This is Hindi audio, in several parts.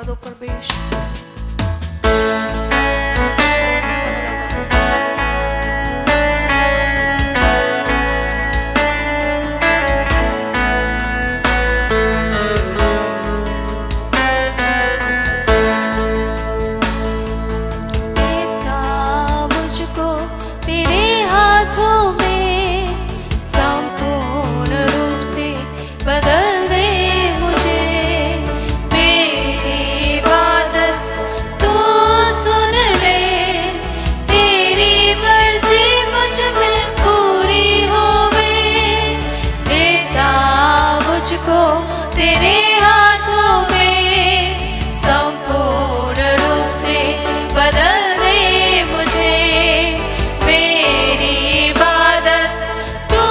पादों पर बेश बदल दे मुझे, मेरी इबादत तू सुन ले, तेरी मर्जी मुझ में पूरी होवे, देता मुझको तेरे हाथों में, संपूर्ण रूप से बदल दे मुझे, मेरी इबादत तू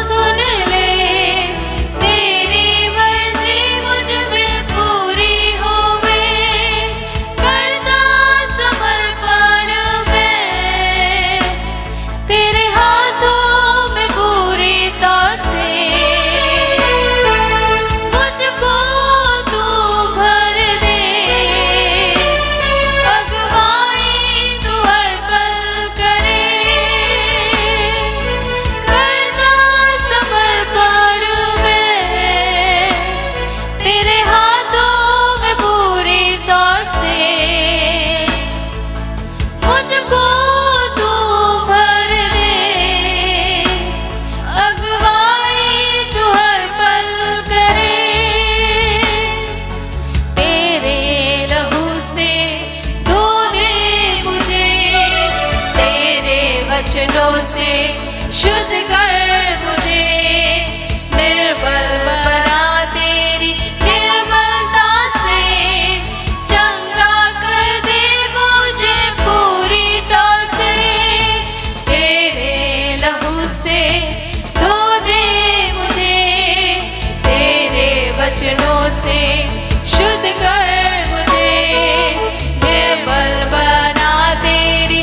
सुन ले, वचनों से शुद्ध कर मुझे, निर्बल बना तेरी निर्मलता से, चंगा कर दे मुझे पूरी तौर से, तेरे लहू से धो दे मुझे, तेरे वचनों से शुद्ध कर मुझे, निर्बल बना तेरी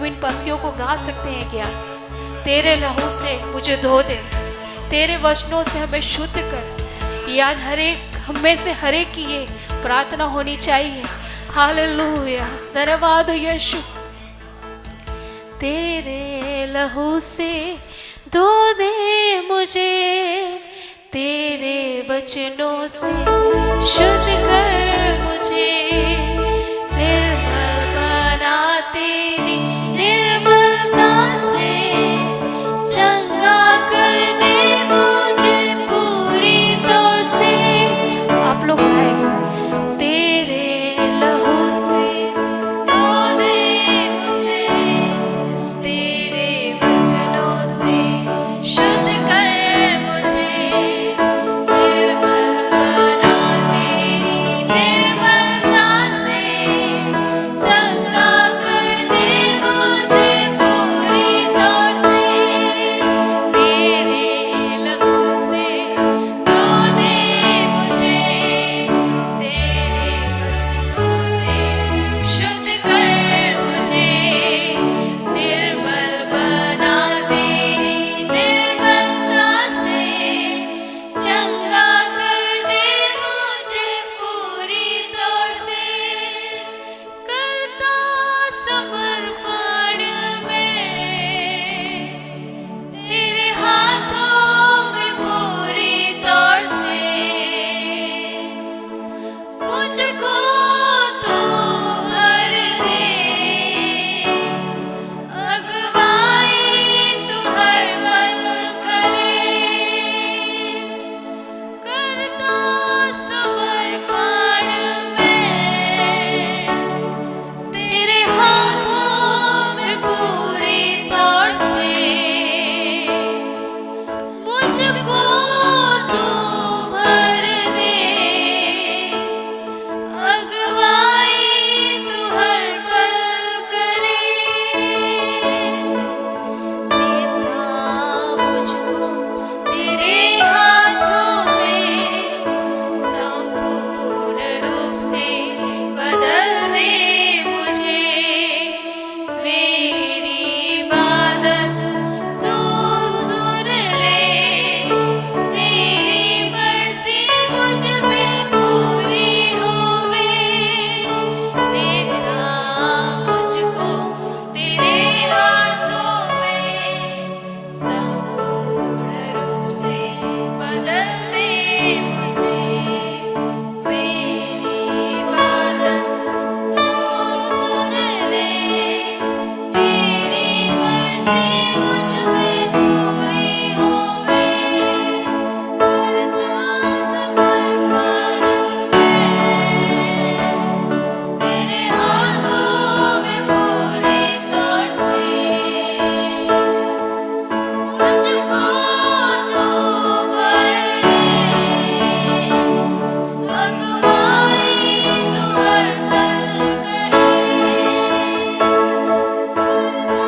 इन पंक्तियों को गा सकते हैं क्या? तेरे लहू से मुझे धो दे, तेरे वचनों से हमें शुद्ध कर। याद हमें से हर एक की ये प्रार्थना होनी चाहिए। हालेलुया, धन्यवाद यीशु। तेरे लहू से धो दे मुझे, तेरे वचनों से शुद्ध कर मुझे, निर्मल बना तेरी निर्मलता से, चंगा कर दे मुझे पूरी तौर से। आप लोग गाए, तेरे लहू से धो दे मुझे, तेरे वचनों से शुद्ध कर मुझे, निर्मल बना तेरी निर्मलता से, चंगा कर दे मुझे पूरी तौर से। तेरे लहू से धो दे मुझे, तेरे वचनों से शुद्ध कर मुझे, निर्मल बना तेरी निर्मलता से, चंगा कर दे मुझे पूरी तौर से। करता समर्पण में तेरे हाथों में पूरी तौर से, मुझको तू भर दे, अगुवाई तू हर पल करे। करता समर्पण में तेरे हाथों में पूरी तौर से, मुझको तू भर दे, अगुवाई तू हर पल करे। देता मुझको तेरे हाथों में, संपूर्ण रूप से बदल दे मुझे, मेरी इबादत तू सुन ले, तेरी मर्जी मुझ में पूरी होवे। देता मुझको तेरे हाथों में, संपूर्ण रूप से बदल दे मुझे, मेरी इबादत तू सुन ले, तेरी मर्जी मुझ में पूरी होवे। करता समर्पण में तेरे हाथों में पूरी तौर से, मुझको तू भर दे, अगुवाई तू हर पल करे। करता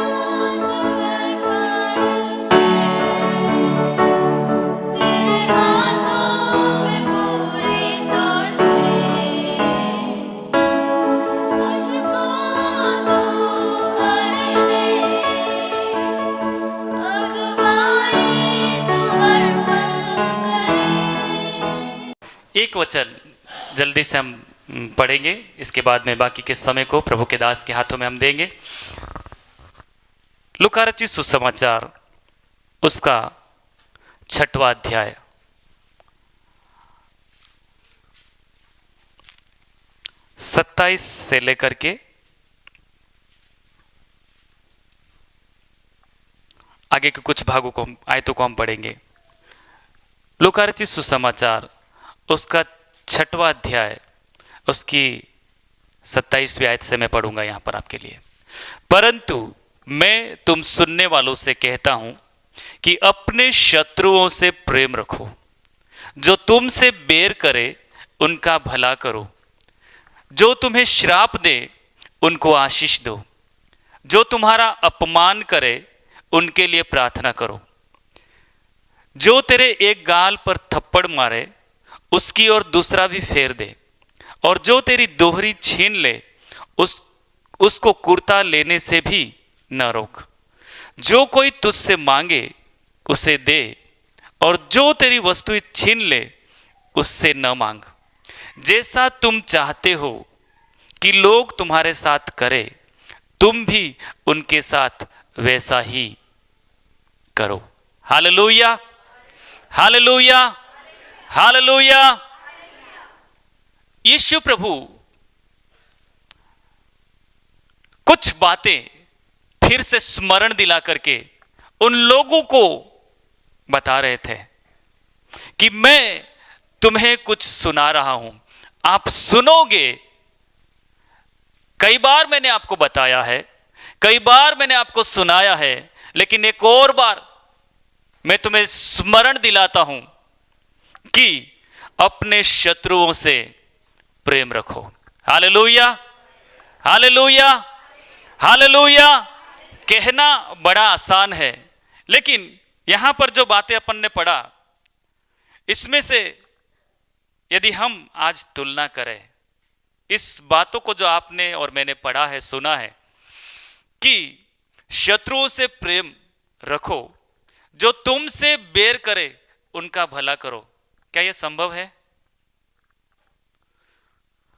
समर्पण में तेरे हाथों में पूरी तौर से, मुझको तू भर दे, अगुवाई तू हर पल करे। एक वचन जल्दी से हम पढ़ेंगे, इसके बाद में बाकी के समय को प्रभु के दास के हाथों में हम देंगे। लूका रचित सुसमाचार उसका 6वां अध्याय 27 से लेकर के आगे के कुछ भागों को आयतों को हम पढ़ेंगे। लूका रचित सुसमाचार उसका 6वां अध्याय उसकी 27वीं आयत से मैं पढ़ूंगा यहां पर आपके लिए। परंतु मैं तुम सुनने वालों से कहता हूं कि अपने शत्रुओं से प्रेम रखो, जो तुमसे बैर करे उनका भला करो, जो तुम्हें श्राप दे उनको आशीष दो, जो तुम्हारा अपमान करे उनके लिए प्रार्थना करो, जो तेरे एक गाल पर थप्पड़ मारे उसकी ओर दूसरा भी फेर दे, और जो तेरी दोहरी छीन ले उसको कुर्ता लेने से भी न रोक। जो कोई तुझसे मांगे उसे दे, और जो तेरी वस्तुएं छीन ले उससे न मांग। जैसा तुम चाहते हो कि लोग तुम्हारे साथ करें, तुम भी उनके साथ वैसा ही करो। Hallelujah, hallelujah, hallelujah. यीशु प्रभु कुछ बातें फिर से स्मरण दिला करके उन लोगों को बता रहे थे कि मैं तुम्हें कुछ सुना रहा हूं, आप सुनोगे। कई बार मैंने आपको बताया है, कई बार मैंने आपको सुनाया है, लेकिन एक और बार मैं तुम्हें स्मरण दिलाता हूं कि अपने शत्रुओं से प्रेम रखो। Hallelujah, hallelujah, hallelujah. कहना बड़ा आसान है, लेकिन यहां पर जो बातें अपन ने पढ़ा, इसमें से यदि हम आज तुलना करें इस बातों को जो आपने और मैंने पढ़ा है, सुना है कि शत्रुओं से प्रेम रखो, जो तुमसे बैर करे उनका भला करो, क्या यह संभव है?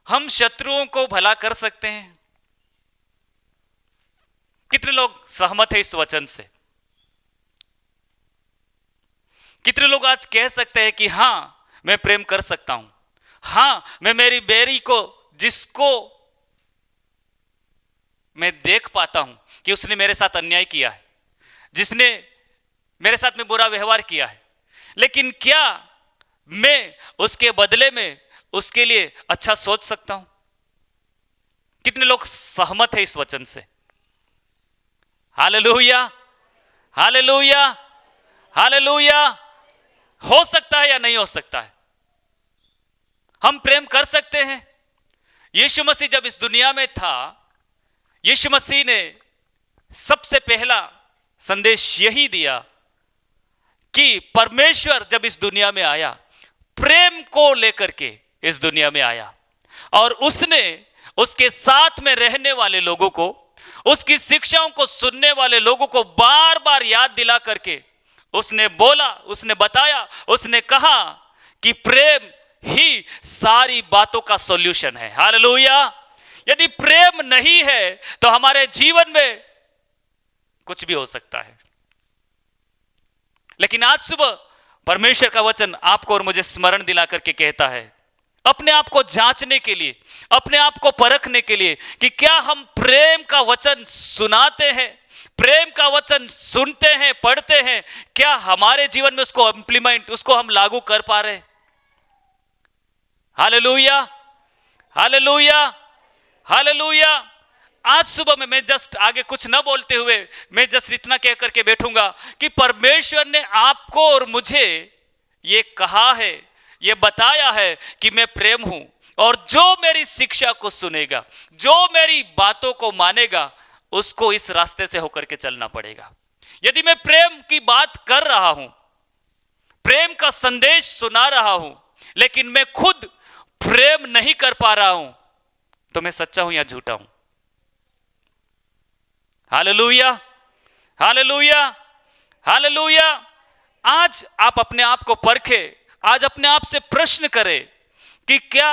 हम शत्रुओं को भला कर सकते हैं? कितने लोग सहमत है इस वचन से? कितने लोग आज कह सकते हैं कि हां मैं प्रेम कर सकता हूं, हां मैं मेरी बैरी को, जिसको मैं देख पाता हूं कि उसने मेरे साथ अन्याय किया है, जिसने मेरे साथ में बुरा व्यवहार किया है, लेकिन क्या मैं उसके बदले में उसके लिए अच्छा सोच सकता हूं? कितने लोग सहमत है इस वचन से? Hallelujah, hallelujah, hallelujah. हो सकता है या नहीं हो सकता है? हम प्रेम कर सकते हैं। यीशु मसीह जब इस दुनिया में था, यीशु मसीह ने सबसे पहला संदेश यही दिया कि परमेश्वर जब इस दुनिया में आया, प्रेम को लेकर के इस दुनिया में आया, और उसने उसके साथ में रहने वाले लोगों को, उसकी शिक्षाओं को सुनने वाले लोगों को बार बार याद दिला करके उसने बोला, उसने बताया, उसने कहा कि प्रेम ही सारी बातों का सॉल्यूशन है। हालेलुया। यदि प्रेम नहीं है तो हमारे जीवन में कुछ भी हो सकता है। लेकिन आज सुबह परमेश्वर का वचन आपको और मुझे स्मरण दिला करके कहता है, अपने आप को जांचने के लिए, अपने आप को परखने के लिए, कि क्या हम प्रेम का वचन सुनाते हैं, प्रेम का वचन सुनते हैं, पढ़ते हैं, क्या हमारे जीवन में उसको इंप्लीमेंट, उसको हम लागू कर पा रहे हैं? Hallelujah, hallelujah, hallelujah. आज सुबह में मैं जस्ट आगे कुछ न बोलते हुए मैं जस्ट इतना कह करके बैठूंगा कि परमेश्वर ने आपको और मुझे ये कहा है, ये बताया है कि मैं प्रेम हूं, और जो मेरी शिक्षा को सुनेगा, जो मेरी बातों को मानेगा, उसको इस रास्ते से होकर के चलना पड़ेगा। यदि मैं प्रेम की बात कर रहा हूं, प्रेम का संदेश सुना रहा हूं, लेकिन मैं खुद प्रेम नहीं कर पा रहा हूं, तो मैं सच्चा हूं या झूठा हूं? Hallelujah, hallelujah, hallelujah. आज आप अपने आप को परखें, आज अपने आप से प्रश्न करें कि क्या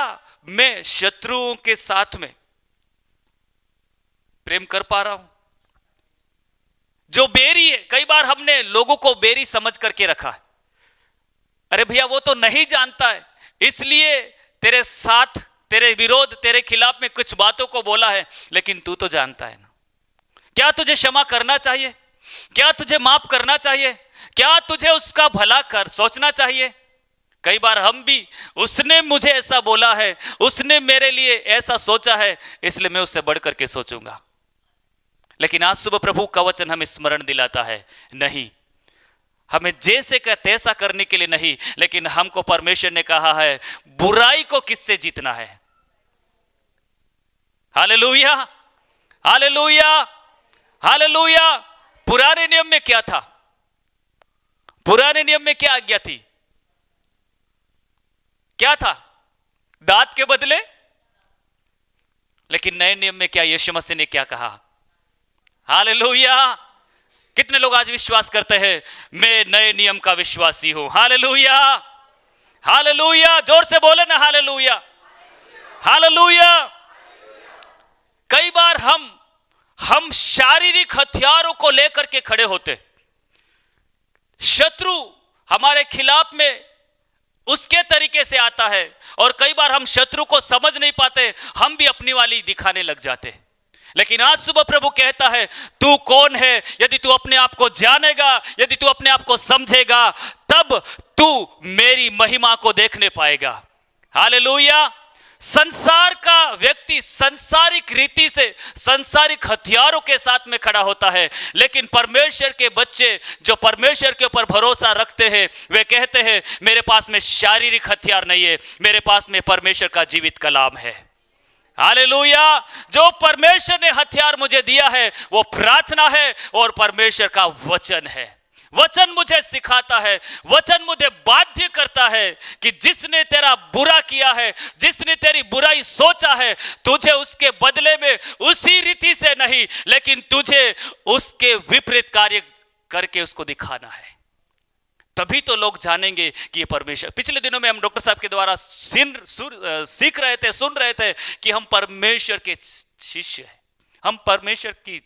मैं शत्रुओं के साथ में प्रेम कर पा रहा हूं? जो बेरी है, कई बार हमने लोगों को बेरी समझ करके रखा है। अरे भैया वो तो नहीं जानता है, इसलिए तेरे साथ, तेरे विरोध, तेरे खिलाफ में कुछ बातों को बोला है, लेकिन तू तो जानता है ना। क्या तुझे क्षमा करना चाहिए? क्या तुझे माफ करना चाहिए? क्या तुझे उसका भला कर सोचना चाहिए? कई बार हम भी, उसने मुझे ऐसा बोला है, उसने मेरे लिए ऐसा सोचा है, इसलिए मैं उससे बढ़ करके सोचूंगा। लेकिन आज सुबह प्रभु का वचन हमें स्मरण दिलाता है, नहीं, हमें जैसे का तैसा करने के लिए नहीं, लेकिन हमको परमेश्वर ने कहा है बुराई को किससे जीतना है। Hallelujah, hallelujah, hallelujah. पुराने नियम में क्या था? पुराने नियम में क्या आज्ञा थी? क्या था? दांत के बदले। लेकिन नए नियम में क्या यीशु मसीह ने क्या कहा? हालेलुया। कितने लोग आज विश्वास करते हैं मैं नए नियम का विश्वासी हूं? हालेलुया, हालेलुया, जोर से बोले ना हालेलुया, हालेलुया। कई बार हम शारीरिक हथियारों को लेकर के खड़े होते, शत्रु हमारे खिलाफ में उसके तरीके से आता है और कई बार हम शत्रु को समझ नहीं पाते, हम भी अपनी वाली दिखाने लग जाते। लेकिन आज सुबह प्रभु कहता है तू कौन है? यदि तू अपने आप को जानेगा, यदि तू अपने आप को समझेगा, तब तू मेरी महिमा को देखने पाएगा। हालेलुया। संसार का व्यक्ति संसारिक रीति से सांसारिक हथियारों के साथ में खड़ा होता है, लेकिन परमेश्वर के बच्चे जो परमेश्वर के ऊपर भरोसा रखते हैं वे कहते हैं मेरे पास में शारीरिक हथियार नहीं है, मेरे पास में परमेश्वर का जीवित कलाम है। हालेलुया। जो परमेश्वर ने हथियार मुझे दिया है वो प्रार्थना है और परमेश्वर का वचन है। वचन मुझे सिखाता है, वचन मुझे बाध्य करता है कि जिसने तेरा बुरा किया है, जिसने तेरी बुराई सोचा है, तुझे उसके बदले में उसी रीति से नहीं लेकिन तुझे उसके विपरीत कार्य करके उसको दिखाना है। तभी तो लोग जानेंगे कि ये परमेश्वर। पिछले दिनों में हम डॉक्टर साहब के द्वारा सीख रहे थे, सुन रहे थे कि हम परमेश्वर के शिष्य हैं, हम परमेश्वर की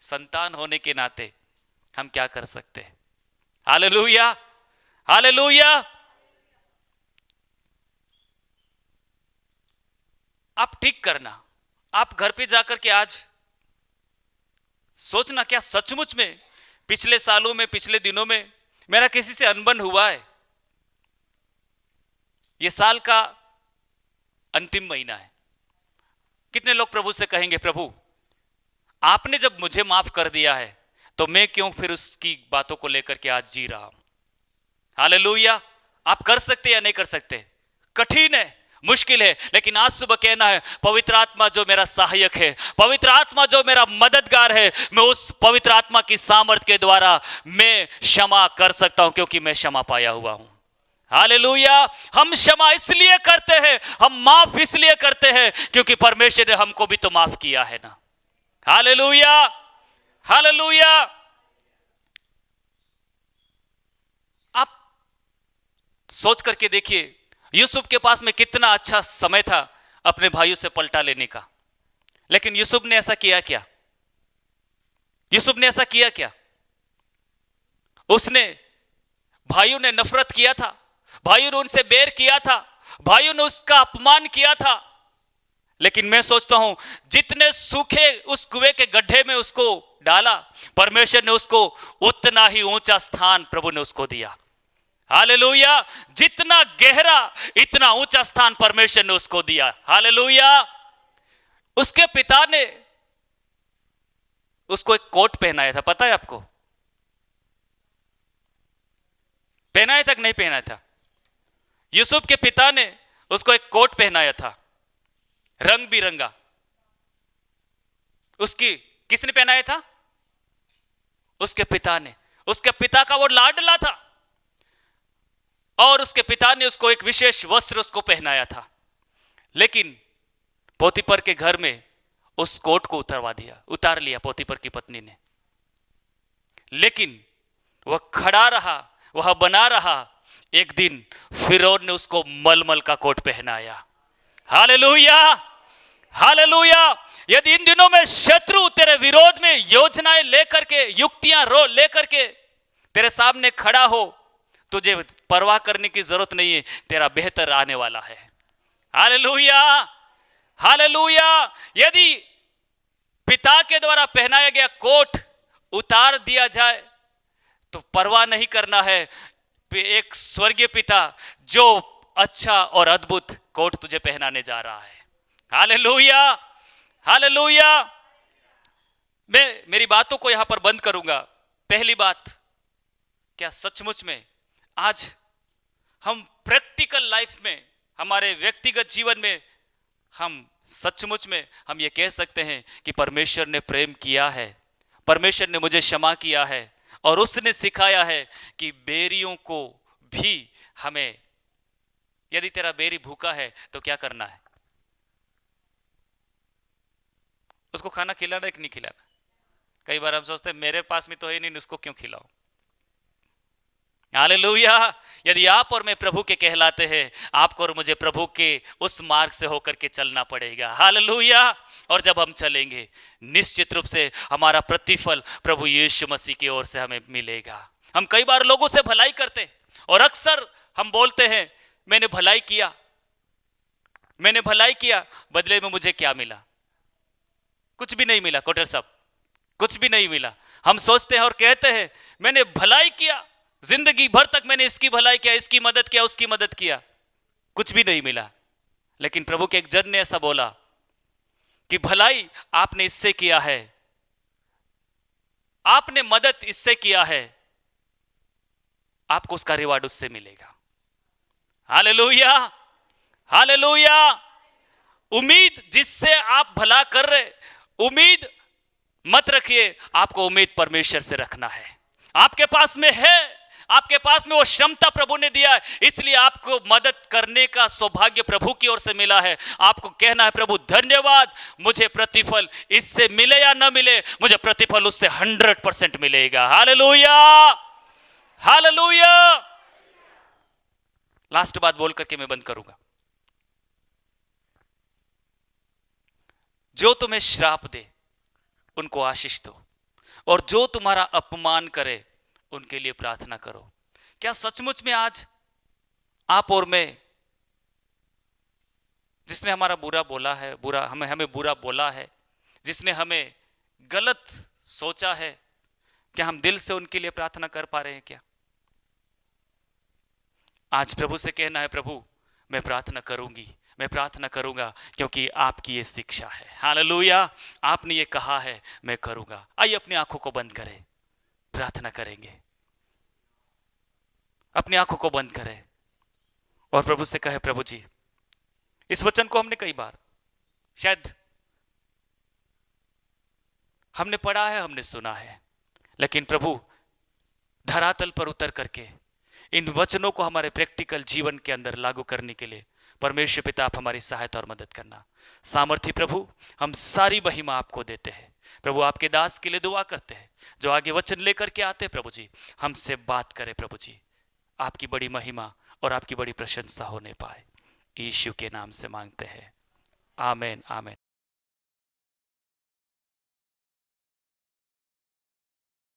संतान होने के नाते हम क्या कर सकते हैं। Hallelujah, hallelujah. आप ठीक करना, आप घर पे जाकर के आज सोचना क्या सचमुच में पिछले सालों में, पिछले दिनों में मेरा किसी से अनबन हुआ है? यह साल का अंतिम महीना है। कितने लोग प्रभु से कहेंगे प्रभु आपने जब मुझे माफ कर दिया है तो मैं क्यों फिर उसकी बातों को लेकर के आज जी रहा हूं? हालेलुया। आप कर सकते या नहीं कर सकते? कठिन है, मुश्किल है, लेकिन आज सुबह कहना है पवित्र आत्मा जो मेरा सहायक है, पवित्र आत्मा जो मेरा मददगार है, मैं उस पवित्र आत्मा की सामर्थ्य के द्वारा मैं क्षमा कर सकता हूं क्योंकि मैं क्षमा पाया हुआ हूं। हालेलुया। हम क्षमा इसलिए करते हैं, हम माफ इसलिए करते हैं क्योंकि परमेश्वर ने हमको भी तो माफ किया है ना। Hallelujah, hallelujah. आप सोच करके देखिए यूसुफ के पास में कितना अच्छा समय था अपने भाइयों से पलटा लेने का, लेकिन यूसुफ ने ऐसा किया क्या? यूसुफ ने ऐसा किया क्या? उसने, भाइयों ने नफरत किया था, भाइयों ने उनसे बैर किया था, भाइयों ने उसका अपमान किया था, लेकिन मैं सोचता हूं जितने सूखे उस कुएं के गड्ढे में उसको डाला, परमेश्वर ने उसको उतना ही ऊंचा स्थान प्रभु ने उसको दिया। हालेलुया। जितना गहरा इतना ऊंचा स्थान परमेश्वर ने उसको दिया। हालेलुया। उसके पिता ने उसको एक कोट पहनाया था, पता है आपको? पहनाया था कि नहीं पहनाया था? यूसुफ के पिता ने उसको एक कोट पहनाया था रंग बिरंगा। उसकी किसने पहनाया था? उसके पिता ने। उसके पिता का वो लाडला था और उसके पिता ने उसको एक विशेष वस्त्र उसको पहनाया था, लेकिन पोतीपर के घर में उस कोट को उतार लिया पोतीपर की पत्नी ने। लेकिन वह खड़ा रहा, वह बना रहा। एक दिन फिरौन ने उसको मलमल का कोट पहनाया। Hallelujah, hallelujah. यदि इन दिनों में शत्रु तेरे विरोध में योजनाएं लेकर के, युक्तियां लेकर के तेरे सामने खड़ा हो, तुझे परवाह करने की जरूरत नहीं है, तेरा बेहतर आने वाला है। Hallelujah, hallelujah. यदि पिता के द्वारा पहनाया गया कोट उतार दिया जाए तो परवाह नहीं करना है, एक स्वर्गीय पिता जो अच्छा और अद्भुत कोट तुझे पहनाने जा रहा है। Hallelujah, hallelujah. मैं मेरी बातों को यहां पर बंद करूंगा। पहली बात, क्या सचमुच में आज हम प्रैक्टिकल लाइफ में, हमारे व्यक्तिगत जीवन में हम सचमुच में हम ये कह सकते हैं कि परमेश्वर ने प्रेम किया है, परमेश्वर ने मुझे क्षमा किया है और उसने सिखाया है कि बैरियों को भी हमें, यदि तेरा बैरी भूखा है तो क्या करना है? उसको खाना खिलाना है कि नहीं खिलाना? कई बार हम सोचते हैं मेरे पास में तो है नहीं, उसको क्यों खिलाऊं। हालेलुया। यदि आप और मैं प्रभु के कहलाते हैं, आपको और मुझे प्रभु के उस मार्ग से होकर के चलना पड़ेगा। हालेलुया। और जब हम चलेंगे, निश्चित रूप से हमारा प्रतिफल प्रभु यीशु मसीह की ओर से हमें मिलेगा। हम कई बार लोगों से भलाई करते हैं और अक्सर हम बोलते हैं मैंने भलाई किया, मैंने भलाई किया, बदले में मुझे क्या मिला? कुछ भी नहीं मिला कोटर साहब, कुछ भी नहीं मिला। हम सोचते हैं और कहते हैं मैंने भलाई किया, जिंदगी भर तक मैंने इसकी भलाई किया, इसकी मदद किया, उसकी मदद किया, कुछ भी नहीं मिला। लेकिन प्रभु के एक जन ने ऐसा बोला कि भलाई आपने इससे किया है, आपने मदद इससे किया है, आपको उसका रिवार्ड उससे मिलेगा। Hallelujah, hallelujah. उम्मीद जिससे आप भला कर रहे, उम्मीद मत रखिए, आपको उम्मीद परमेश्वर से रखना है। आपके पास में है, आपके पास में वो क्षमता प्रभु ने दिया है, इसलिए आपको मदद करने का सौभाग्य प्रभु की ओर से मिला है। आपको कहना है प्रभु धन्यवाद, मुझे प्रतिफल इससे मिले या ना मिले, मुझे प्रतिफल उससे 100% मिलेगा। Hallelujah, hallelujah. लास्ट बात बोल करके मैं बंद करूंगा। जो तुम्हें श्राप दे उनको आशीष दो, और जो तुम्हारा अपमान करे उनके लिए प्रार्थना करो। क्या सचमुच में आज आप और मैं, जिसने हमारा बुरा बोला है, बुरा हमें बुरा बोला है, जिसने हमें गलत सोचा है, क्या हम दिल से उनके लिए प्रार्थना कर पा रहे हैं क्या? आज प्रभु से कहना है प्रभु मैं प्रार्थना करूंगी, मैं प्रार्थना करूंगा, क्योंकि आपकी ये शिक्षा है। हालेलुया, आपने ये कहा है, मैं करूंगा। आइए अपनी आंखों को बंद करें, प्रार्थना करेंगे। अपनी आंखों को बंद करें और प्रभु से कहे प्रभु जी, इस वचन को हमने कई बार शायद हमने पढ़ा है, हमने सुना है, लेकिन प्रभु धरातल पर उतर करके इन वचनों को हमारे प्रैक्टिकल जीवन के अंदर लागू करने के लिए परमेश्वर पिता आप हमारी सहायता और मदद करना। सामर्थी प्रभु, हम सारी महिमा आपको देते हैं। प्रभु आपके दास के लिए दुआ करते हैं, जो आगे वचन लेकर के आते हैं प्रभु जी, हमसे बात करें प्रभु जी, आपकी बड़ी महिमा और आपकी बड़ी प्रशंसा होने पाए। यीशु के नाम से मांगते हैं, आमीन, आमीन।